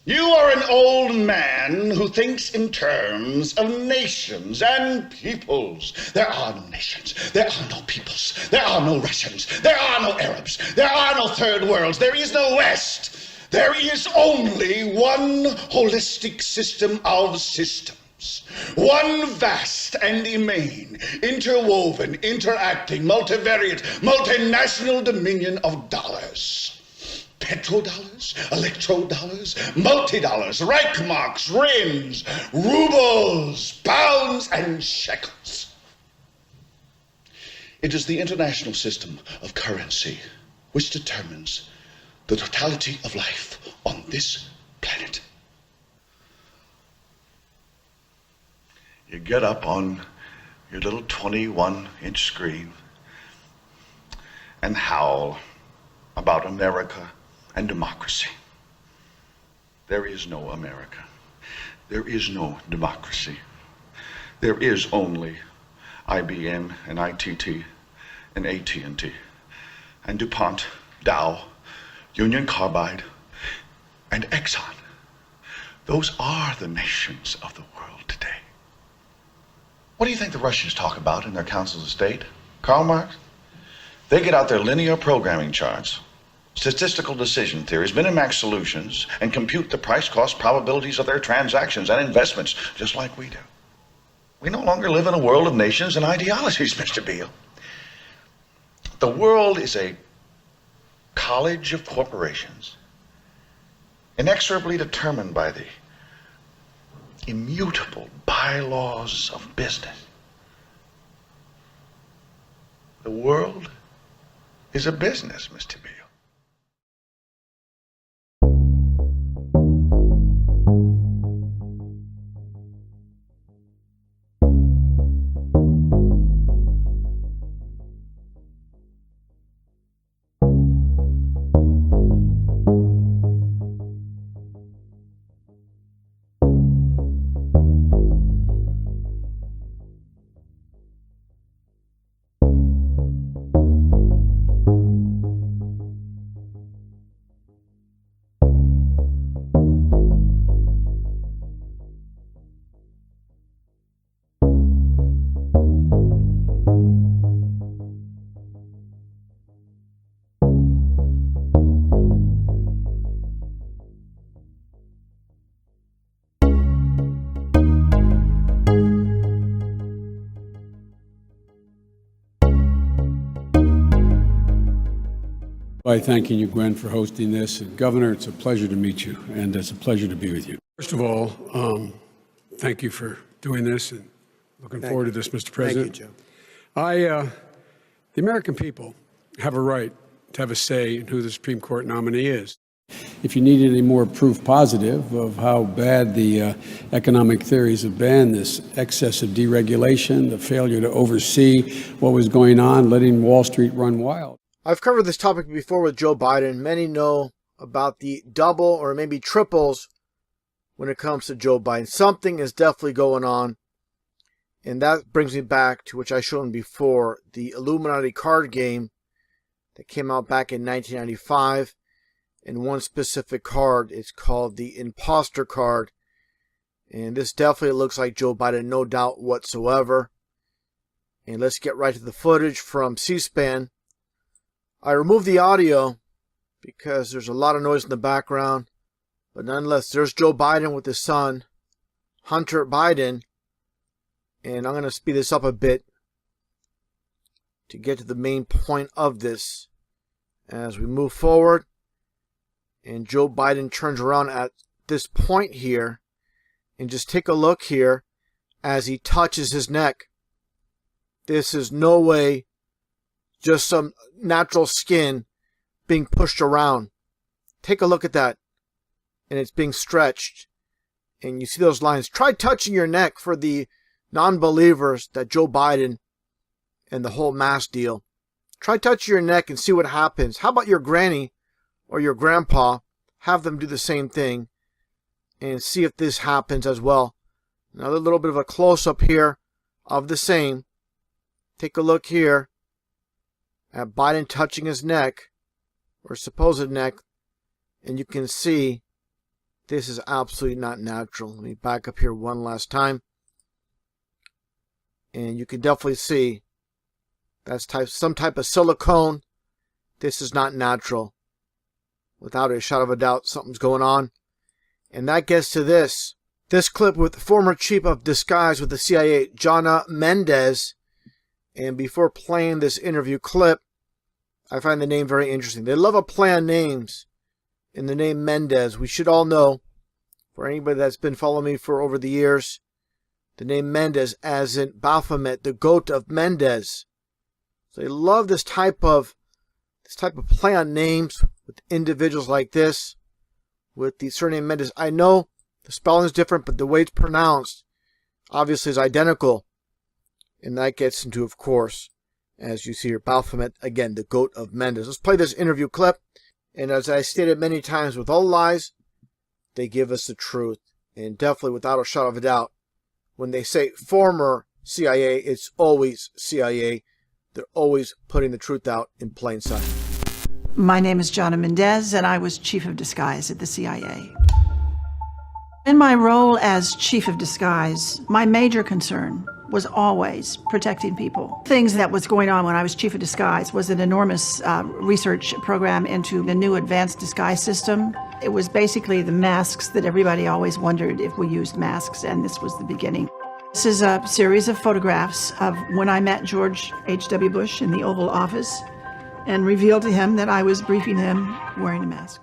You are an old man who thinks in terms of nations and peoples. There are no nations. There are no peoples. There are no Russians. There are no Arabs. There are no third worlds. There is no West. There is only one holistic system of systems. One vast and immane, interwoven, interacting, multivariate, multinational dominion of dollars. Petrodollars, electrodollars, multi-dollars, Reichmarks, Rins, rubles, pounds, and shekels. It is the international system of currency which determines the totality of life on this planet. You get up on your little 21-inch screen and howl about America and democracy. There is no America. There is no democracy. There is only IBM and ITT and AT&T and DuPont, Dow, Union Carbide, and Exxon. Those are the nations of the world today. What do you think the Russians talk about in their councils of state? Karl Marx? They get out their linear programming charts, statistical decision theories, Minimax solutions, and compute the price-cost probabilities of their transactions and investments, just like we do. We no longer live in a world of nations and ideologies, Mr. Beale. The world is a college of corporations, inexorably determined by the immutable bylaws of business. The world is a business, Mr. Beale. By thanking you, Gwen, for hosting this. And Governor, it's a pleasure to meet you, and it's a pleasure to be with you. First of all, thank you for doing this, and looking forward to this, Mr. President. Thank you, Joe. The American people have a right to have a say in who the Supreme Court nominee is. If you need any more proof positive of how bad the economic theories have been, this excessive deregulation, the failure to oversee what was going on, letting Wall Street run wild. I've covered this topic before with Joe Biden. Many know about the double or maybe triples when it comes to Joe Biden. Something is definitely going on. And that brings me back to which I showed before, the Illuminati card game that came out back in 1995. And one specific card is called the imposter card. And this definitely looks like Joe Biden, no doubt whatsoever. And let's get right to the footage from C-SPAN. I removed the audio because there's a lot of noise in the background. But nonetheless, there's Joe Biden with his son, Hunter Biden. And I'm going to speed this up a bit to get to the main point of this. As we move forward, and Joe Biden turns around at this point here, and just take a look here as he touches his neck. This is no way just some natural skin being pushed around. Take a look at that. And it's being stretched. And you see those lines. Try touching your neck for the non-believers that Joe Biden and the whole mask deal. Try touching your neck and see what happens. How about your granny or your grandpa? Have them do the same thing and see if this happens as well. Another little bit of a close-up here of the same. Take a look here at Biden touching his neck, or supposed neck, and you can see This is absolutely not natural. Let me back up here one last time. And you can definitely see that's some type of silicone. This is not natural. Without a shadow of a doubt, something's going on. And that gets to this. This clip with former chief of disguise with the CIA, Jana Mendez. And before playing this interview clip, I find the name very interesting. They love a play on names. In the name Mendez, we should all know, for anybody that's been following me for over the years, the name Mendez as in Baphomet, the goat of Mendez. So they love this type of play on names with individuals like this, with the surname Mendez. I know the spelling is different, but the way it's pronounced obviously is identical. And that gets into, of course, as you see here, Baphomet, again, the goat of Mendez. Let's play this interview clip. And as I stated many times, with all lies, they give us the truth. And definitely, without a shadow of a doubt, when they say former CIA, it's always CIA. They're always putting the truth out in plain sight. My name is Jana Mendez, and I was chief of disguise at the CIA. In my role as chief of disguise, my major concern was always protecting people. Things that was going on when I was chief of disguise was an enormous research program into the new advanced disguise system. It was basically the masks that everybody always wondered if we used masks, and this was the beginning. This is a series of photographs of when I met George H.W. Bush in the Oval Office and revealed to him that I was briefing him wearing a mask.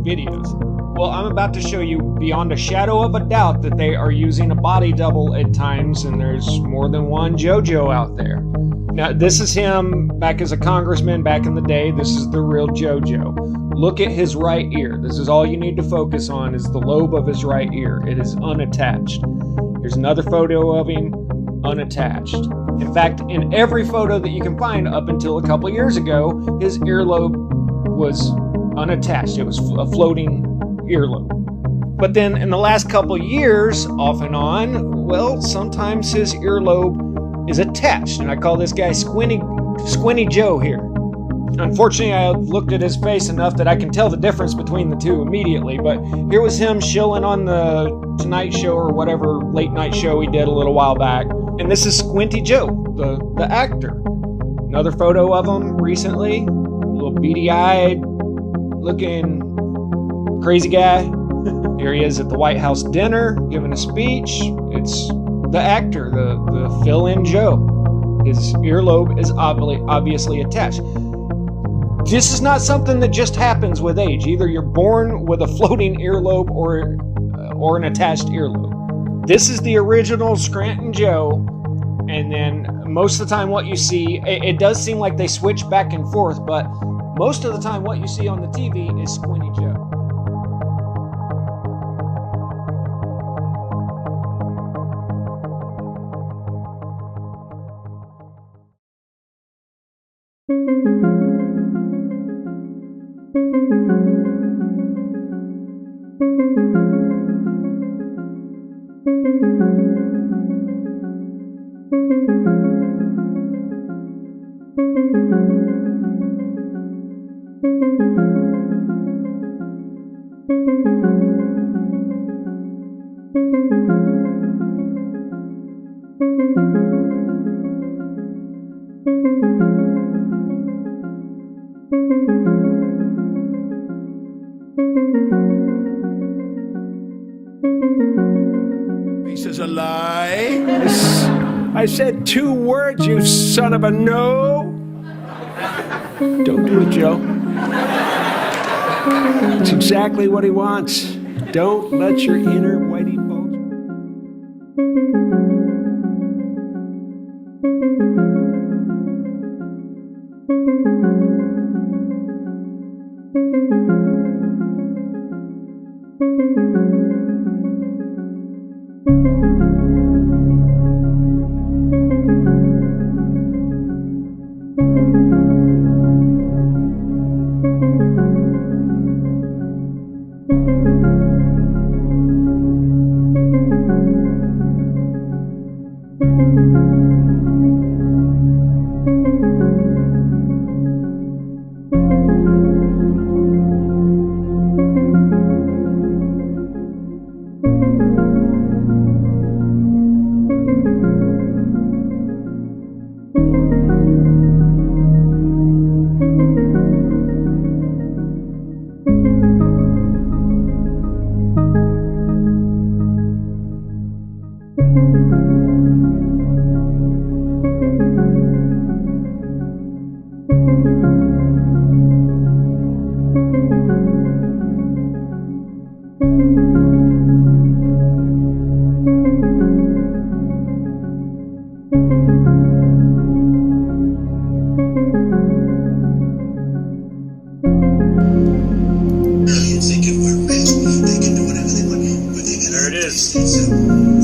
videos. Well, I'm about to show you beyond a shadow of a doubt that they are using a body double at times, and there's more than one JoJo out there. Now, this is him back as a congressman back in the day. This is the real JoJo. Look at his right ear. This is all you need to focus on, is the lobe of his right ear. It is unattached. Here's another photo of him, unattached. In fact, in every photo that you can find up until a couple years ago, his earlobe was unattached. It was a floating earlobe. But then in the last couple years, off and on, well, sometimes his earlobe is attached. And I call this guy Squinty Joe here. Unfortunately, I looked at his face enough that I can tell the difference between the two immediately. But here was him shilling on the Tonight Show or whatever late night show he did a little while back. And this is Squinty Joe, the actor. Another photo of him recently. A little beady-eyed looking crazy guy. Here he is at the White House dinner giving a speech. It's the actor, the fill-in Joe. His earlobe is obviously attached. This is not something that just happens with age. Either you're born with a floating earlobe or an attached earlobe. This is the original Scranton Joe, and then most of the time what you see, it does seem like they switch back and forth, but most of the time what you see on the TV is Squinty Joe. This is a lie. I said 2 words, you son of a no. Don't do it, Joe. It's exactly what he wants. Don't let your inner whitey bulge.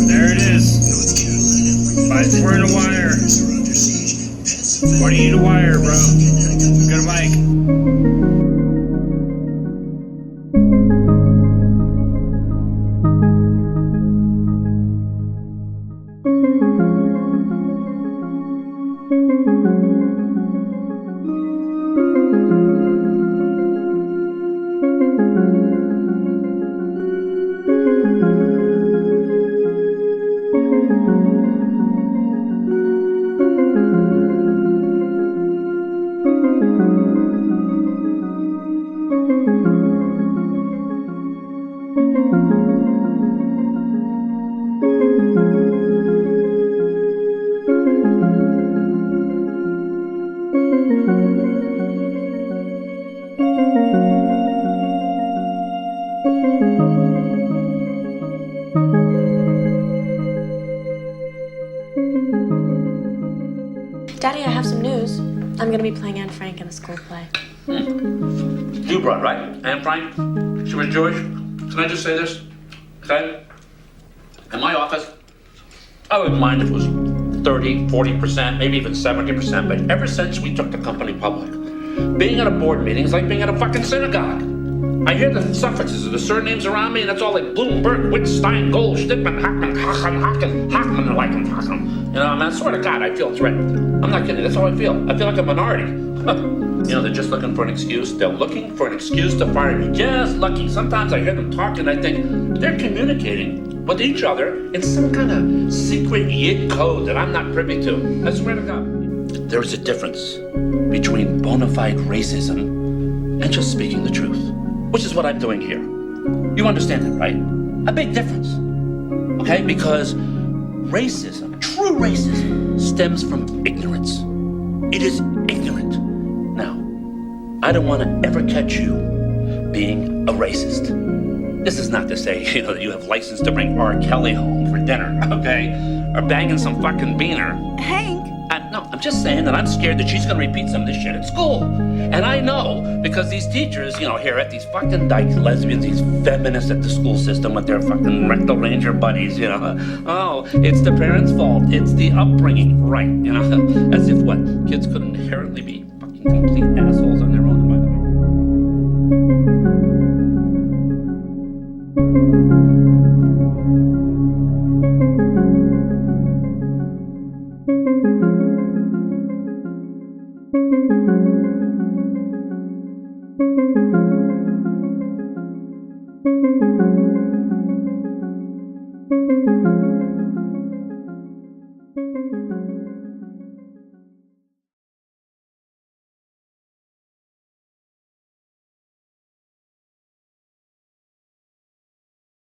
There it is. Fight for the wire. What do you need a wire, bro? Got a mic. Daddy, I have some news. I'm gonna be playing Anne Frank in a school play. You brought, right? Anne Frank? She was Jewish? Can I just say this? Okay? In my office, I wouldn't mind if it was 30, 40%, maybe even 70%, but ever since we took the company public, being at a board meeting is like being at a fucking synagogue. I hear the suffixes of the surnames around me, and it's all like Bloomberg, Wittstein, Gold, Stickman, Hackman, Hackman, like him, Hackman. You know, I mean, I swear to God, I feel threatened. I'm not kidding, that's how I feel. I feel like a minority. You know, they're just looking for an excuse. They're looking for an excuse to fire me. Just lucky. Sometimes I hear them talk and I think they're communicating with each other in some kind of secret Yid code that I'm not privy to. I swear to God. There is a difference between bona fide racism and just speaking the truth, which is what I'm doing here. You understand that, right? A big difference. Okay? Because racism, true racism, stems from ignorance. It is ignorant. Now, I don't want to ever catch you being a racist. This is not to say, you know, that you have license to bring R. Kelly home for dinner, okay? Or banging some fucking beaner. Hank! No, I'm just saying that I'm scared that she's going to repeat some of this shit at school. And I know because these teachers, you know, here at these fucking dyke lesbians, these feminists at the school system with their fucking rectal ranger buddies, you know. Oh, it's the parents' fault. It's the upbringing. Right, you know. As if what? Kids could inherently be fucking complete assholes on their own, by the way.